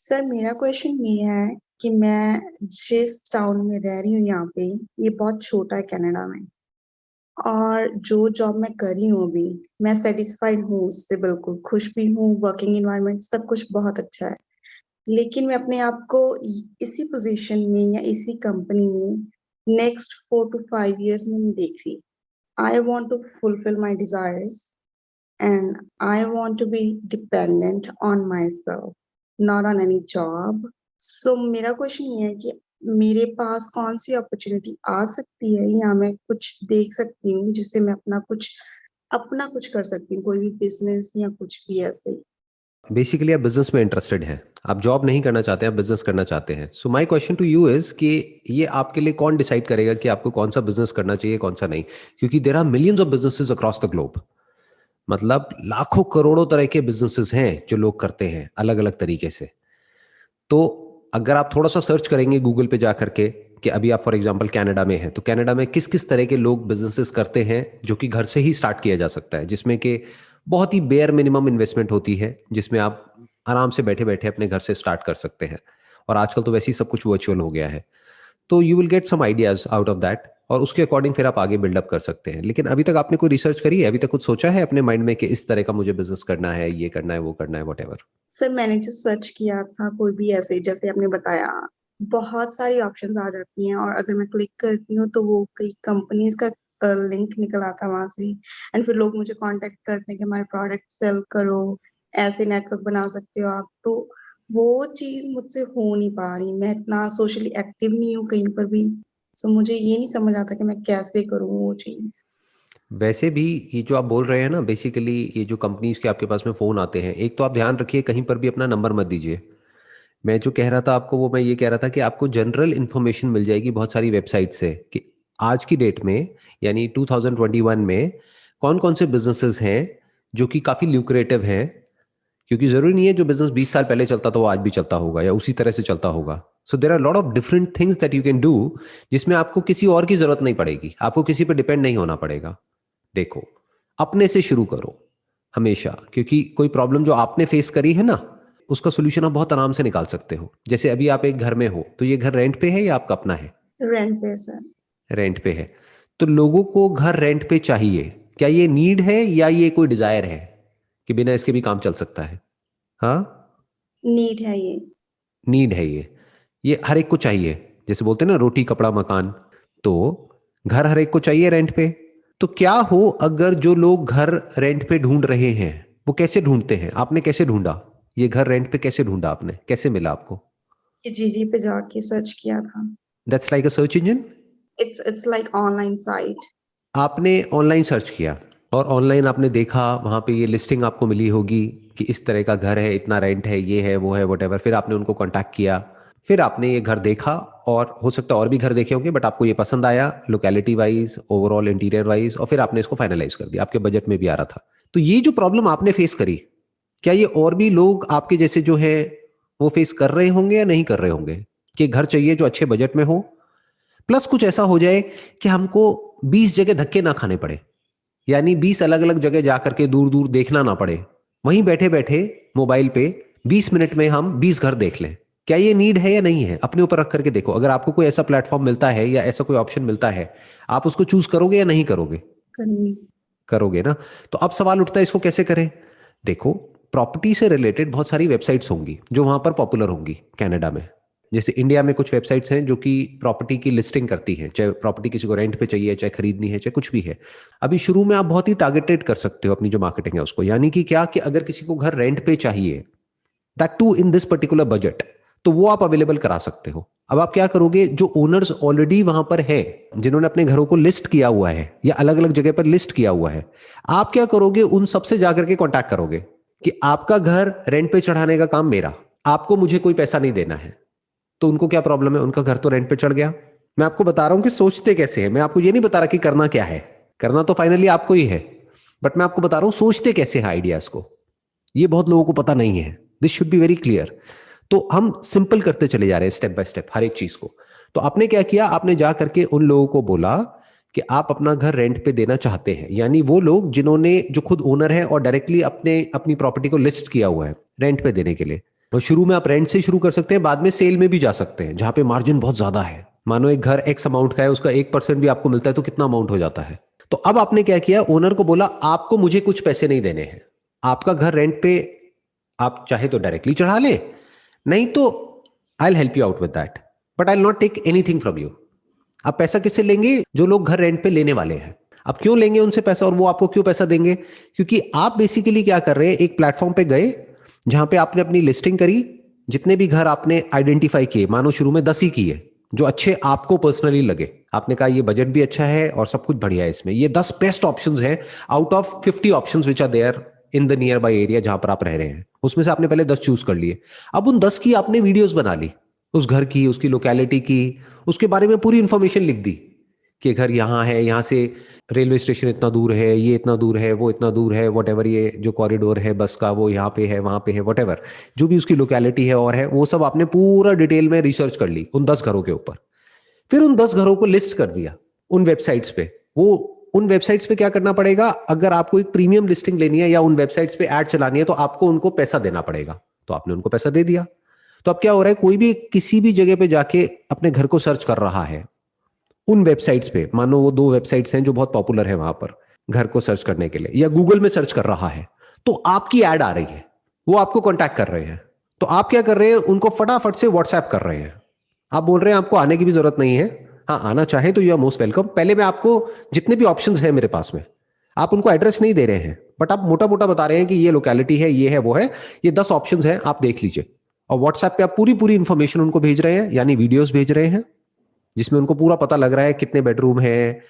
Sir मेरा question ये है कि मैं जिस टाउन में रह रही हूँ यहाँ पे, ये बहुत छोटा है कनाडा में। और जो जॉब मैं कर रही हूँ अभी, मैं सेटिस्फाइड हूँ उससे, बिल्कुल खुश भी हूँ। वर्किंग एनवायरनमेंट सब कुछ बहुत अच्छा है। लेकिन मैं अपने आप को इसी पोजीशन में या इसी कंपनी में नेक्स्ट 4 to 5 years में नहीं देख रही। I want to fulfil my desires and I want to be dependent on myself, not on any job. So मेरा क्वेश्चन ये है कि मेरे पास कौन सी अपॉर्चुनिटी आ सकती है या मैं कुछ देख सकती हूँ जिससे मैं अपना कुछ कर सकती हूँ, कोई भी बिजनेस या कुछ भी ऐसे ही। बेसिकली आप बिजनेस में इंटरेस्टेड हैं। आप जॉब नहीं करना चाहते, आप बिजनेस करना चाहते हैं। So my question to you is कि ये आपके लिए कौन डिसाइड करेगा कि आपको कौन सा बिजनेस करना चाहिए, कौन सा नहीं? क्योंकि there are millions of businesses across the globe. मतलब लाखों करोड़ों तरह के बिजनेसेस हैं जो लोग करते हैं अलग अलग तरीके से। तो अगर आप थोड़ा सा सर्च करेंगे गूगल पे जा करके कि अभी आप फॉर एग्जांपल कनाडा में हैं, तो कनाडा में किस किस तरह के लोग बिजनेसेस करते हैं जो कि घर से ही स्टार्ट किया जा सकता है, जिसमें कि बहुत ही बेयर मिनिमम इन्वेस्टमेंट होती है, जिसमें आप आराम से बैठे बैठे अपने घर से स्टार्ट कर सकते हैं। और आजकल तो वैसे ही सब कुछ वर्चुअल हो गया है। तो you will get some ideas out of that, और उसके अकॉर्डिंग फिर आप आगे बिल्डअप कर सकते हैं। लेकिन अभी तक आपने कोई रिसर्च करी है? अभी तक कुछ सोचा है अपने माइंड में कि इस तरह का मुझे बिजनेस करना है, ये करना है, वो करना है, वट? सर मैंने जो सर्च किया था, कोई भी ऐसे जैसे आपने बताया, बहुत सारी ऑप्शंस आ जाती हैं और अगर मैं क्लिक करती हूँ तो वो कई कंपनीज का लिंक निकल आता है वहां से। एंड फिर लोग मुझे कांटेक्ट करते हैं कि हमारे प्रोडक्ट सेल करो, ऐसे नेटवर्क बना सकते हो आप। तो वो चीज मुझसे हो नहीं पा रही, मैं इतना सोशली एक्टिव नहीं हूँ कहीं पर भी। सो मुझे ये नहीं समझ आता कि मैं कैसे करूँ वो चीज। वैसे भी ये जो आप बोल रहे हैं ना, बेसिकली ये जो कंपनीज के आपके पास में फ़ोन आते हैं, एक तो आप ध्यान रखिए कहीं पर भी अपना नंबर मत दीजिए। मैं जो कह रहा था आपको, वो मैं ये कह रहा था कि आपको जनरल इन्फॉर्मेशन मिल जाएगी बहुत सारी वेबसाइट से कि आज की डेट में, यानी 2021 में, कौन कौन से बिजनेसेस हैं जो कि काफ़ी ल्यूक्रेटिव हैं। क्योंकि ज़रूरी नहीं है जो बिजनेस 20 साल पहले चलता था वो आज भी चलता होगा या उसी तरह से चलता होगा। So there are lot of different things that you can do, जिसमें आपको किसी और की जरूरत नहीं पड़ेगी, आपको किसी पर डिपेंड नहीं होना पड़ेगा। देखो, अपने से शुरू करो हमेशा, क्योंकि कोई प्रॉब्लम जो आपने फेस करी है ना, उसका सोल्यूशन आप बहुत आराम से निकाल सकते हो। जैसे अभी आप एक घर में हो, तो ये घर रेंट पे है या आपका अपना है? रेंट पे सर। रेंट पे है। तो लोगों को घर रेंट पे चाहिए। क्या ये नीड है या ये कोई डिजायर है कि बिना इसके भी काम चल सकता है? हाँ, नीड है ये। नीड है ये हर एक को चाहिए। जैसे बोलते हैं ना, रोटी कपड़ा मकान। तो घर हर एक को चाहिए रेंट पे। तो क्या हो अगर जो लोग घर रेंट पे ढूंढ रहे हैं, वो कैसे ढूंढते हैं? आपने कैसे ढूंढा? ये घर रेंट पे कैसे ढूंढा आपने, कैसे मिला आपको? ये जीजी पे जाके सर्च किया था। That's like a search engine. It's like online site. आपने ऑनलाइन सर्च किया और ऑनलाइन आपने देखा, वहां पे ये लिस्टिंग आपको मिली होगी कि इस तरह का घर है, इतना रेंट है, ये है, वो है, वट। फिर आपने उनको कांटेक्ट किया, फिर आपने ये घर देखा, और हो सकता है और भी घर देखे होंगे, बट आपको ये पसंद आया locality wise, overall interior wise, और फिर आपने इसको फाइनलाइज कर दिया, आपके बजट में भी आ रहा था। तो ये जो प्रॉब्लम आपने फेस करी, क्या ये और भी लोग आपके जैसे जो है वो फेस कर रहे होंगे या नहीं कर रहे होंगे? कि घर चाहिए जो अच्छे बजट में हो, प्लस कुछ ऐसा हो जाए कि हमको 20 जगह धक्के ना खाने पड़े, यानी 20 अलग अलग जगह जाकर के दूर दूर देखना ना पड़े, वहीं बैठे बैठे मोबाइल पे 20 मिनट में हम 20 घर देख लें। क्या ये नीड है या नहीं है? अपने ऊपर रख करके देखो। अगर आपको कोई ऐसा प्लेटफॉर्म मिलता है या ऐसा कोई ऑप्शन मिलता है, आप उसको चूज करोगे या नहीं करोगे? करनी। करोगे ना। तो अब सवाल उठता है, इसको कैसे करें? देखो, प्रॉपर्टी से रिलेटेड बहुत सारी वेबसाइट्स होंगी जो वहां पर पॉपुलर होंगी कनाडा में। जैसे इंडिया में कुछ वेबसाइट्स हैं जो कि प्रॉपर्टी की लिस्टिंग करती हैं, चाहे प्रॉपर्टी किसी को रेंट पे चाहिए, चाहे खरीदनी है, चाहे कुछ भी है। अभी शुरू में आप बहुत ही टारगेटेड कर सकते हो अपनी जो मार्केटिंग है उसको, यानी कि क्या, कि अगर किसी को घर रेंट पे चाहिए, that too in this particular budget, तो वो आप अवेलेबल करा सकते हो। अब आप क्या करोगे, जो ओनर्स ऑलरेडी वहां पर है, जिन्होंने अपने घरों को लिस्ट किया हुआ है या अलग अलग जगह पर लिस्ट किया हुआ है, आप क्या करोगे, उन सबसे जाकर के कांटेक्ट करोगे कि आपका घर रेंट पे चढ़ाने का काम मेरा, आपको मुझे कोई पैसा नहीं देना है। तो उनको क्या प्रॉब्लम है? उनका घर तो रेंट पे चढ़ गया। मैं आपको बता रहा हूं कि सोचते कैसे हैं। मैं आपको ये नहीं बता रहा कि करना क्या है, करना तो फाइनली आपको ही है, बट मैं आपको बता रहा हूं सोचते कैसे हैं आइडियाज को। ये बहुत लोगों को पता नहीं है। This should be very clear. तो हम सिंपल करते चले जा रहे हैं स्टेप बाय स्टेप हर एक चीज को। तो आपने क्या किया, आपने जा करके उन लोगों को बोला कि आप अपना घर रेंट पे देना चाहते हैं, यानी वो लोग जिन्होंने, जो खुद ओनर है और डायरेक्टली अपने अपनी प्रॉपर्टी को लिस्ट किया हुआ है रेंट पे देने के लिए। और शुरू में आप रेंट से शुरू कर सकते हैं, बाद में सेल में भी जा सकते हैं जहां पे मार्जिन बहुत ज्यादा है। मानो एक घर एक्स अमाउंट का है, उसका 1% भी आपको मिलता है तो कितना अमाउंट हो जाता है। तो अब आपने क्या किया, ओनर को बोला आपको मुझे कुछ पैसे नहीं देने हैं, आपका घर रेंट पे आप चाहे तो डायरेक्टली चढ़ा लें, नहीं तो I will help you out with that, but I will not take anything from you. आप पैसा किससे लेंगे? जो लोग घर रेंट पे लेने वाले हैं। आप क्यों लेंगे उनसे पैसा, और वो आपको क्यों पैसा देंगे? क्योंकि आप बेसिकली क्या कर रहे हैं, एक प्लेटफॉर्म पे गए जहां पे आपने अपनी लिस्टिंग करी, जितने भी घर आपने आइडेंटिफाई किए, मानो शुरू में 10 ही किए जो अच्छे आपको पर्सनली लगे, आपने कहा ये बजट भी अच्छा है और सब कुछ बढ़िया है इसमें, ये 10 बेस्ट ऑप्शंस हैं out of 50 options which are there in the nearby area जहां पर आप रह रहे हैं, उसमें से आपने पहले 10 चूज कर लिए। अब उन 10 की आपने वीडियोस बना ली, उस घर की, उसकी लोकेलिटी की, उसके बारे में पूरी इंफॉर्मेशन लिख दी कि घर यहाँ है, यहाँ से रेलवे स्टेशन इतना दूर है, ये इतना दूर है, वो इतना दूर है, वट ये जो कॉरिडोर है बस का वो यहाँ पे है, वहां पे है, वट जो भी उसकी लोकेलिटी है और है, वो सब आपने पूरा डिटेल में रिसर्च कर ली उन 10 घरों के ऊपर। फिर उन 10 घरों को लिस्ट कर दिया उन वेबसाइट्स पे। वो उन वेबसाइट्स पे क्या करना पड़ेगा, अगर आपको एक प्रीमियम लिस्टिंग लेनी है या उन वेबसाइट्स पे ऐड चलानी है तो आपको उनको पैसा देना पड़ेगा। तो आपने उनको पैसा दे दिया। तो अब क्या हो रहा है, कोई भी किसी भी जगह पे जाके अपने घर को सर्च कर रहा है उन वेबसाइट्स पे, मानो वो 2 वेबसाइट्स हैं जो बहुत पॉपुलर है वहां पर घर को सर्च करने के लिए, या गूगल में सर्च कर रहा है, तो आपकी ऐड आ रही है, वो आपको कांटेक्ट कर रहे हैं। तो आप क्या कर रहे हैं, उनको फटाफट से व्हाट्सएप कर रहे हैं। आप बोल रहे हैं आपको आने की भी जरूरत नहीं है, हाँ आना चाहे तो यू आर मोस्ट वेलकम। पहले मैं आपको जितने भी ऑप्शंस हैं मेरे पास में, आप उनको एड्रेस नहीं दे रहे हैं, बट आप मोटा मोटा बता रहे हैं कि ये लोकेलिटी है, ये है, वो है, ये 10 ऑप्शंस हैं, आप देख लीजिए। और व्हाट्सएप पे आप पूरी पूरी इंफॉर्मेशन उनको भेज रहे हैं, यानी वीडियोस भेज रहे हैं जिसमें उनको पूरा पता लग रहा है कितने बेडरूम है,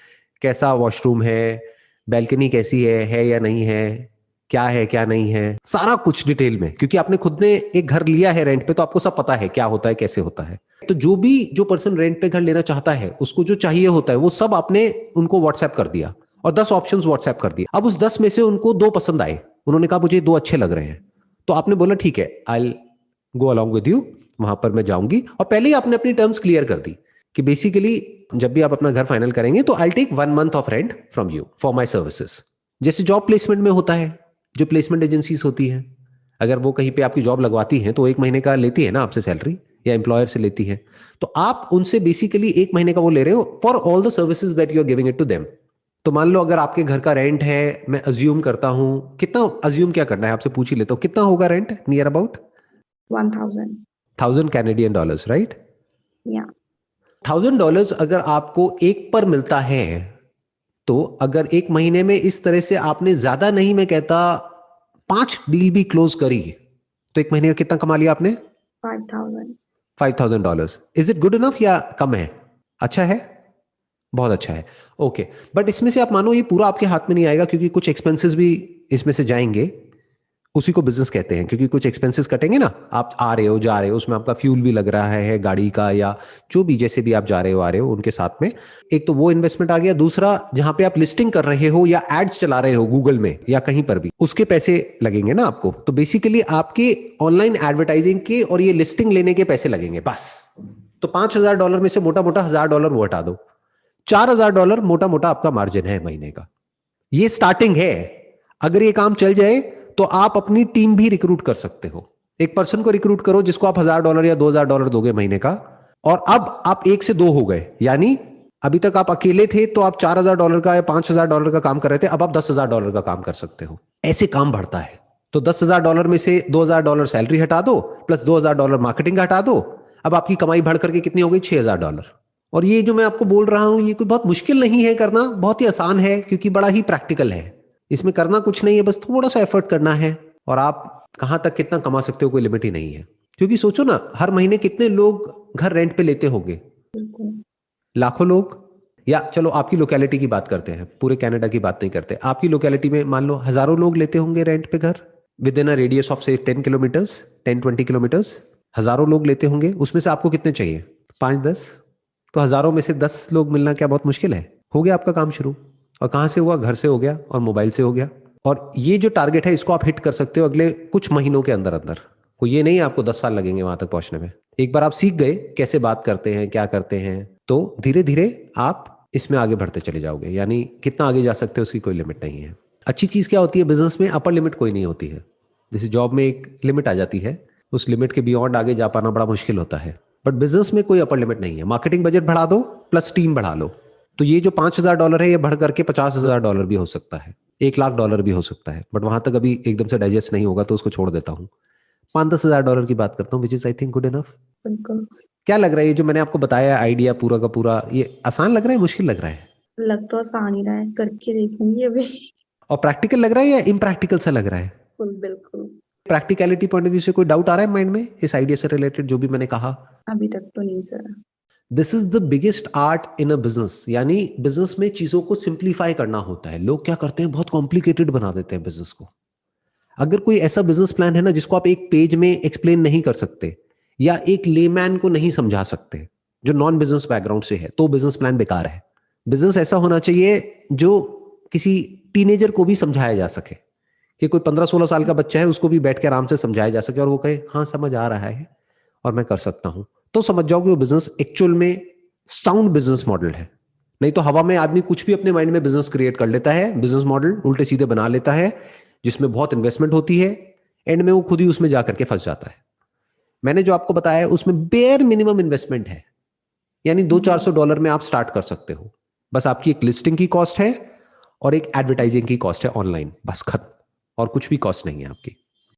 कैसा वॉशरूम है, बैल्कनी कैसी है या नहीं है क्या नहीं है, सारा कुछ डिटेल में। क्योंकि आपने खुद ने एक घर लिया है रेंट पे, तो आपको सब पता है क्या होता है, कैसे होता है। तो जो पर्सन रेंट पे घर लेना चाहता है, उसको जो चाहिए होता है वो सब आपने उनको व्हाट्सएप कर दिया और 10 ऑप्शंस व्हाट्सएप कर दिए। अब उस 10 में से उनको 2 पसंद आए, उन्होंने कहा मुझे 2 अच्छे लग रहे हैं, तो आपने बोला ठीक है आई गो अलॉन्ग विद यू, वहां पर मैं जाऊंगी। और पहले ही आपने अपनी टर्म्स क्लियर कर दी कि बेसिकली जब भी आप अपना घर फाइनल करेंगे तो I take 1 month of rent from you for my services. जैसे जॉब प्लेसमेंट में होता है, जो प्लेसमेंट एजेंसीज होती हैं, अगर वो कहीं पे आपकी जॉब लगवाती हैं तो 1 महीने का लेती है ना आपसे सैलरी, या एम्प्लॉयर से लेती है, तो आप उनसे बेसिकली 1 महीने का वो ले रहे हो for all the services that you are giving it to them. तो मान लो अगर आपके घर का रेंट है, मैं अज्यूम करता हूं, कितना अज्यूम क्या करना है आपसे पूछ ही लेता हूं, कितना होगा rent near about? 1000 Canadian dollars, right? या $1000 अगर आपको एक पर मिलता है, तो अगर 1 महीने में इस तरह से आपने, ज्यादा नहीं मैं कहता, 5 डील भी क्लोज करी, तो 1 महीने का कितना कमा लिया आपने? 5000 $5000। इज इट गुड इनफ या कम है? अच्छा है, बहुत अच्छा है। ओके, बट इसमें से आप मानो ये पूरा आपके हाथ में नहीं आएगा, क्योंकि कुछ एक्सपेंसेस भी इसमें से जाएंगे। उसी को बिजनेस कहते हैं, क्योंकि कुछ एक्सपेंसेस कटेंगे ना, आप आ रहे हो जा रहे हो, उसमें आपका फ्यूल भी लग रहा है गाड़ी का, या जो भी जैसे भी आप जा रहे हो आ रहे हो उनके साथ में। एक तो वो इन्वेस्टमेंट आ गया, दूसरा जहां पे आप लिस्टिंग कर रहे हो या एड्स चला रहे हो गूगल में या कहीं पर भी, उसके पैसे लगेंगे ना आपको। तो बेसिकली आपके ऑनलाइन एडवर्टाइजिंग के और ये लिस्टिंग लेने के पैसे लगेंगे बस। तो $5000 में से मोटा मोटा $1000 वो हटा दो, $4000 मोटा मोटा आपका मार्जिन है महीने का। ये स्टार्टिंग है। अगर ये काम चल जाए तो आप अपनी टीम भी रिक्रूट कर सकते हो। एक पर्सन को रिक्रूट करो जिसको आप $1000 या $2000 दोगे महीने का, और अब आप 1 से 2 हो गए, यानी अभी तक आप अकेले थे तो आप $4000 का या $5000 का काम कर रहे थे, अब आप $10,000 का काम कर सकते हो। ऐसे काम बढ़ता है। तो $10,000 में से $2000 सैलरी हटा दो, प्लस $2000 मार्केटिंग का हटा दो, अब आपकी कमाई बढ़ करके कितनी हो गई? $6000। और ये जो मैं आपको बोल रहा हूं, ये कोई बहुत मुश्किल नहीं है करना, बहुत ही आसान है, क्योंकि बड़ा ही प्रैक्टिकल है। इसमें करना कुछ नहीं है, बस थोड़ा सा एफर्ट करना है, और आप कहां तक कितना कमा सकते हो कोई लिमिट ही नहीं है। क्योंकि सोचो ना, हर महीने कितने लोग घर रेंट पे लेते होंगे? लाखों लोग। या चलो आपकी लोकेलिटी की बात करते हैं, पूरे कनाडा की बात नहीं करते, आपकी लोकेलिटी में मान लो हजारों लोग लेते होंगे रेंट पे घर, with in a radius of से 10 किलोमीटर्स, 10-20 किलोमीटर्स, हजारों लोग लेते होंगे। उसमें से आपको कितने चाहिए? 5-10। तो हजारों में से 10 लोग मिलना क्या बहुत मुश्किल है? हो गया आपका काम शुरू। और कहां से हुआ? घर से हो गया और मोबाइल से हो गया। और ये जो टारगेट है इसको आप हिट कर सकते हो अगले कुछ महीनों के अंदर अंदर। कोई ये नहीं आपको 10 साल लगेंगे वहां तक पहुंचने में। एक बार आप सीख गए कैसे बात करते हैं, क्या करते हैं, तो धीरे धीरे आप इसमें आगे बढ़ते चले जाओगे। यानी कितना आगे जा सकते हो उसकी कोई लिमिट नहीं है। अच्छी चीज क्या होती है बिजनेस में? अपर लिमिट कोई नहीं होती है। जैसे जॉब में एक लिमिट आ जाती है, उस लिमिट के बियॉन्ड आगे जा पाना बड़ा मुश्किल होता है। बट बिजनेस में कोई अपर लिमिट नहीं है। मार्केटिंग बजट बढ़ा दो प्लस टीम बढ़ा लो, तो ये जो $5,000 है ये बढ़ करके $50,000 भी हो सकता है, $1,00,000 भी हो सकता है। बट वहां तक अभी एकदम से डाइजेस्ट नहीं होगा तो उसको छोड़ देता हूँ। $5-10,000 की बात करता हूँ, which is I think good enough. बिल्कुल। क्या लग रहा है ये जो मैंने आपको बताया आइडिया पूरा का पूरा, ये आसान लग रहा है मुश्किल लग रहा है? लग तो आसान ही रहा है, करके देखूंगी अभी। और प्रैक्टिकल लग रहा है या इम्प्रैक्टिकल सा लग रहा है? बिल्कुल बिल्कुल। प्रैक्टिकलिटी पॉइंट ऑफ व्यू से कोई डाउट आ रहा है माइंड में इस आइडिया से रिलेटेड जो भी मैंने कहा? अभी तक तो नहीं sir. This is the biggest art in a business, यानी बिजनेस में चीजों को सिंप्लीफाई करना होता है। लोग क्या करते हैं, बहुत कॉम्प्लिकेटेड बना देते हैं बिजनेस को। अगर कोई ऐसा बिजनेस प्लान है ना जिसको आप एक पेज में एक्सप्लेन नहीं कर सकते या एक लेमैन को नहीं समझा सकते जो नॉन बिजनेस बैकग्राउंड से है, तो बिजनेस प्लान बेकार है। बिजनेस ऐसा होना चाहिए जो किसी टीनेजर को भी समझाया जा सके, कि कोई 15-16 साल का बच्चा है उसको भी बैठ के आराम से समझाया जा सके और वो कहे हाँ समझ आ रहा है और मैं कर सकता हूं, तो समझ जाओ कि वो बिजनेस एक्चुअल में साउंड बिजनेस मॉडल है। नहीं तो हवा में आदमी कुछ भी अपने माइंड में बिजनेस क्रिएट कर लेता है, बिजनेस मॉडल उल्टे सीधे बना लेता है जिसमें बहुत इन्वेस्टमेंट होती है, एंड में वो खुद ही उसमें जाकर के फंस जाता है। मैंने जो आपको बताया उसमें बेयर मिनिमम इन्वेस्टमेंट है, यानी $200-400 में आप स्टार्ट कर सकते हो। बस आपकी एक लिस्टिंग की कॉस्ट है और एक एडवर्टाइजिंग की कॉस्ट है ऑनलाइन, बस खत्म, और कुछ भी कॉस्ट नहीं है आपकी।